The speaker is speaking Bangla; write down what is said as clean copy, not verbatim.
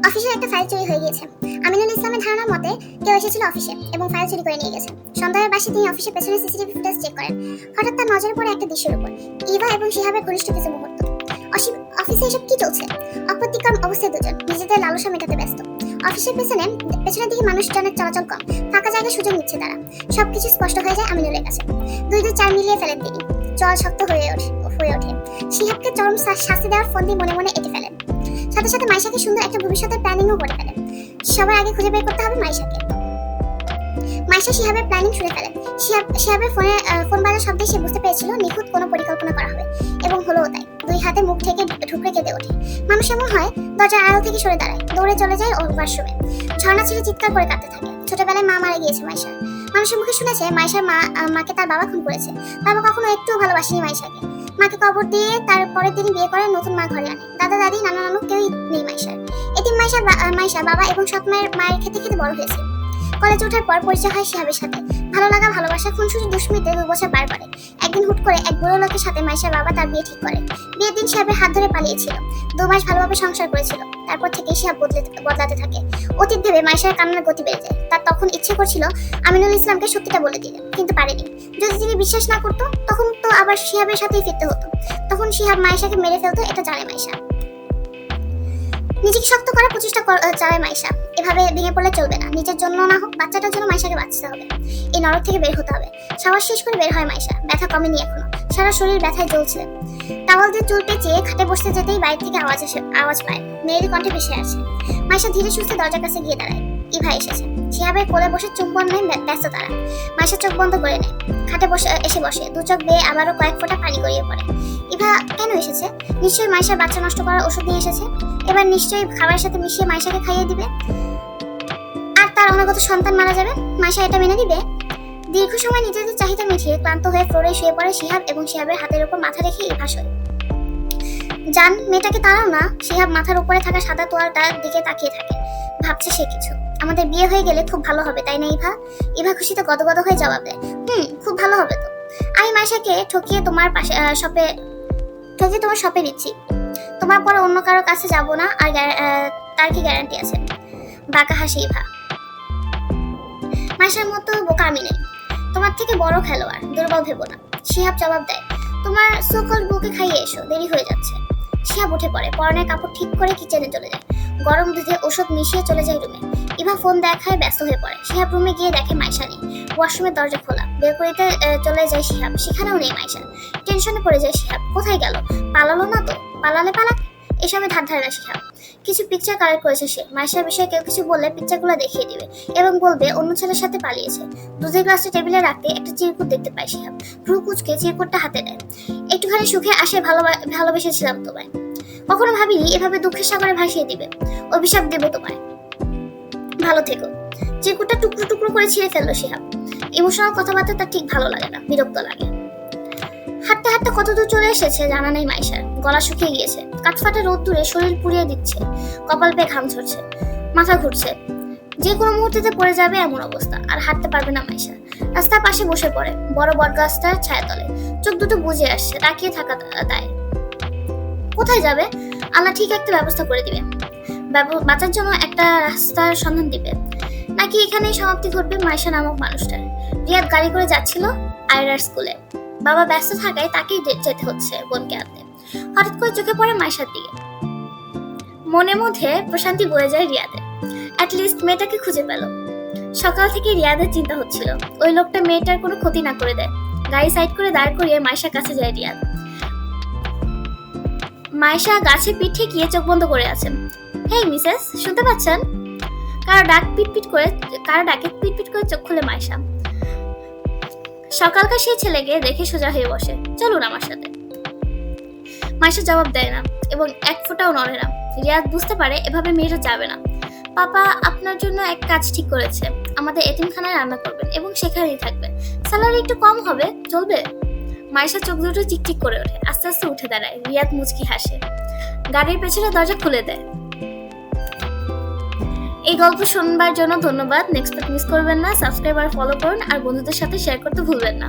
অফিসের একটা ফাইল চুরি হয়ে গিয়েছে। আমিনুল ইসলামের ধারণার মতে কেউ এসেছিল অফিসে এবং ফাইল চুরি করে নিয়ে গেছে। সন্ধ্যার বাসে তিনি অফিসের পেছনে সিসিটিভি ফুটেজ চেক করেন। হঠাৎ তার নজরে পড়ে একটা দৃশ্যের উপর, ইভা এবং শিহাবের ঘনিষ্ঠ কিছু মুহূর্ত। অফিসে এসব কি চলছে? অপ্রতিক্রম অবস্থায় দুজন নিজেদের লালসা মেটাতে ব্যস্ত। অফিসের পেছনের দিকে মানুষজনের চলাচল কম, ফাঁকা জায়গায় সুযোগ নিচ্ছে তারা। সবকিছু স্পষ্ট হয়ে যায় আমিনুলের কাছে। দুই চার মিলিয়ে ফেলেন তিনি। জল শক্ত হয়ে ওঠে। শিহাবকে চরম শাস্তি দেওয়ার ফোন দিয়ে মনে মনে এঁটে ফেলেন। সাথে সাথে মাইশাকে সুন্দর একটা ভবিষ্যতের প্ল্যানিংও করে ফেলেন। সবার আগে খুঁজে বের করতে হবে মাইশাকে। মাইশা শিহাবের প্ল্যানিং শুনে ফেলেন। শিহাবের ফোন বাজার শব্দে সে বুঝতে পেরেছিল নিখুঁত কোনো পরিকল্পনা করা হবে, এবং হলোও তাই। দুই হাতে মুখ থেকে ঠুকরে কেঁদে ওঠে। মানুষ এমন হয় দরজার আড়াল থেকে সরে দাঁড়ায়, দৌড়ে চলে যায় ওয়াশরুমে। ঝর্ণা ছেড়ে চিৎকার করে কাঁদতে থাকে। ছোটবেলায় মা মারা গিয়েছে মাইশার। মানুষের মুখে শুনেছে মাইশার মাকে তার বাবা খুন করেছে। বাবা কখনো একটুও ভালোবাসেনি মাইশাকে। মাকে কবর দিয়ে তার পরের দিনই বিয়ে করে নতুন মা ঘরে আনে। দাদা দাদি নানা নানু কেউই নেই মাইশার। এতিম মাইশা বাবা এবং সৎ মায়ের খেতে খেতে বড় হয়েছে। কলেজে ওঠার পর পরিচয় হয় শিহাবের সাথে। ভালো লাগা ভালোবাসা খুনসুটি দুশ্মিতে 2 বছর পার করে। একদিন হুট করে এক বুড়ো লোকের সাথে মাইশার বাবা তার বিয়ে ঠিক করে। বিয়ের দিন শিহাবের হাত ধরে পালিয়েছিল। 2 মাস ভালোভাবে সংসার করেছিল। তারপর থেকে শিহাব বদলাতে থাকে। অতীত ভেবে মাইশার কান্নার গতি বেড়ে যায়। তার তখন ইচ্ছে করছিল আমিনুল ইসলামকে সত্যিটা বলে দিতে, কিন্তু পারেনি। যদি তিনি বিশ্বাস না করতো তখন তো আবার শিহাবের সাথেই ফিরতে হতো। তখন শিহাব মাইশাকে মেরে ফেলতো, এটা জানে মাইশা। নিজেকে শক্ত করার প্রচেষ্টা চালায় মাইশা। এভাবে ভেঙে পড়লে চলবে না। নিজের জন্য না হোক, বাচ্চাটার জন্য মাইশাকে বাঁচতে হবে। এই নরক থেকে বের হতে হবে। সাবাস শেষ করে বের হয় মাইশা। ব্যথা কমেনি এখনো, সারা শরীর ব্যথায় জ্বলছে। টাওয়াল দিয়ে চুল পেঁচিয়ে খাটে বসতে যেতেই বাইরে থেকে আওয়াজ পায়। মেয়ের কণ্ঠে ভেসে আসে। মাইশা ধীরে সুস্থে দরজার কাছে গিয়ে দাঁড়ায়। ইভা এসেছে। শিহাবের কোলে বসে চুম্বন নেয় ব্যস্ত তারা। মাইশা চোখ বন্ধ করে নেয়। খাটে এসে বসে। 2 চোখ বেয়ে আবারও কয়েক ফোঁটা পানি গড়িয়ে পড়ে। ইভা কেন এসেছে? নিশ্চয়ই মাইশার বাচ্চা নষ্ট করার ওষুধ নিয়ে এসেছে। এবার নিশ্চয়ই খাবারের সাথে মিশিয়ে মাইশাকে খাইয়ে দিবে, আর তার অনাগত সন্তান মারা যাবে। মাইশা এটা মেনে দিবে? দীর্ঘ সময় নিজেদের চাহিদা মিটিয়ে ক্লান্ত হয়ে ফ্লোরে শুয়ে পড়ে শিহাব এবং শিহাবের হাতের উপর মাথা রেখে ইভা শোয়। জান, মেয়েটাকে তাড়াও না। শিহাব মাথার উপরে থাকা সাদা তোয়ালটার দিকে তাকিয়ে থাকে। ভাবছে সে কিছু। আমাদের বিয়ে হয়ে গেলে খুব ভালো হবে, তাই না ইভা? ইভা খুশিতে গদগদ হয়ে জবাব দেয়, খুব ভালো হবে তো। আমি মাইশাকে ঠকিয়ে তোমার শপে দিচ্ছি। তোমার পরে অন্য কারোর কাছে যাব না, আর তার কি গ্যারান্টি আছে? বাঁকা হাসি ইভা। মাইশার মতো বোকা আমি নেই। তোমার থেকে বড় খেলোয়াড়, দুর্বল ভেবো না। শিহাব জবাব দেয়, তোমার সোকল বউকে খাইয়ে এসো, দেরি হয়ে যাচ্ছে। শিহাব উঠে পড়ে, পরনের কাপড় ঠিক করে কিচেনে চলে যায়। গরম দুধে ওষুধ মিশিয়ে চলে যায় রুমে। ইভা ফোন দেখায় ব্যস্ত হয়ে পড়ে। শিহাব রুমে গিয়ে দেখে মাইশা নেই। ওয়াশরুমের দরজা খোলা। বের করিতে চলে যায় শিহাব। সেখানেও নেই মাইশা। টেনশনে পড়ে যায় শিহাব। কোথায় গেল? পালালো না তো? পালালে পালাক। এসবে ধার ধারে না শিহাব। কিছু পিকচার কালেক্ট করেছে সে। মাইশার বিষয়ে কেউ কিছু বললে পিকচারগুলো দেখিয়ে দিবে এবং বলবে অন্য ছেলের সাথে পালিয়েছে। দুধের গ্লাসটা টেবিলে রাখতে একটা চিরকুট দেখতে পায় শিহাব। ভ্রু কুচকে চিরকুটটা হাতে নেয়। একটুখানি সুখে আসে, ভালোবেসেছিলাম তোমায়। কখনো ভাবিনি এভাবে দুঃখের সাগরে ভাসিয়ে দিবে। অভিশাপ দেব তোমায়, ভালো থেকো। চিরকুটটা টুকরো টুকরো করে ছিঁড়ে ফেললো শিহাব। ইমোশনাল কথাবার্তা তার ঠিক ভালো লাগে না, বিরক্ত লাগে। হাঁটতে হাঁটতে কত দূর চলে এসেছে জানা নেই মাইশার। গলা শুকিয়ে গিয়েছে। কাঠফাটা রোদ দূরে শরীর পুড়িয়ে দিচ্ছে। কপাল পেয়ে ঘাম ঝরছে। মাথা ঘুরছে। যে কোনো মুহূর্তে পড়ে যাবে এমন অবস্থা। আর হাঁটতে পারবে না মাইশা। রাস্তার পাশে বসে পড়ে, বড় বটগাছটার ছায়াতলে। চোখ দুটো বুজে আসছে। তাকিয়ে থাকা দায়। কোথায় যাবে? আল্লাহ ঠিক একটা ব্যবস্থা করে দিবে। বাঁচার জন্য একটা রাস্তার সন্ধান দিবে। নাকি এখানেই সমাপ্তি ঘটবে মাইশা নামক মানুষটার? রিয়াদ গাড়ি করে যাচ্ছিল আয়রার স্কুলে। বাবা ব্যস্ত থাকায় তাকেই যেতে হচ্ছে বোনকে আনতে। হঠাৎ করে চোখে পড়ে মাইশার দিকে। মনে মধ্যে প্রশান্তি বয়ে যায় রিয়াদের। অ্যাটলিস্ট মেয়েটাকে খুঁজে পেল। সকাল থেকে রিয়াদের চিন্তা হচ্ছিল ওই লোকটা মেয়েটার কোনো ক্ষতি না করে দেয়। গাড়ি সাইড করে দাঁড় করিয়ে মাইশার কাছে যায় রিয়াদ। মাইশা গাছে পিঠ ঠেকিয়ে চোখ বন্ধ করে আছেন। হেই মিসেস, শুনতে পাচ্ছেন? কারো ডাকে পিটপিট করে চোখ খুলে মাইশা। সকালকার সেই ছেলেকে দেখে সোজা হয়ে বসে। চলুন আমার সাথে। মাইশা জবাব দেয় না এবং এক ফোঁটাও নড়ে না। রিয়াদ বুঝতে পারে এভাবে মেয়েটা যাবে না। পাপা আপনার জন্য এক কাজ ঠিক করেছে। আমাদের এতিমখানায় রান্না করবেন এবং সেখানেই থাকবেন। স্যালারি একটু কম হবে, চলবে? মাইশা চোখ দুটো চিকচিক করে ওঠে। আস্তে আস্তে উঠে দাঁড়ায়। রিয়াদ মুচকি হাসে। গাড়ির পেছনে দরজা খুলে দেয়। এই গল্প শুনবার জন্য ধন্যবাদ। নেক্সট মিস করবেন না। সাবস্ক্রাইব আর ফলো করুন, আর বন্ধুদের সাথে শেয়ার করতে ভুলবেন না।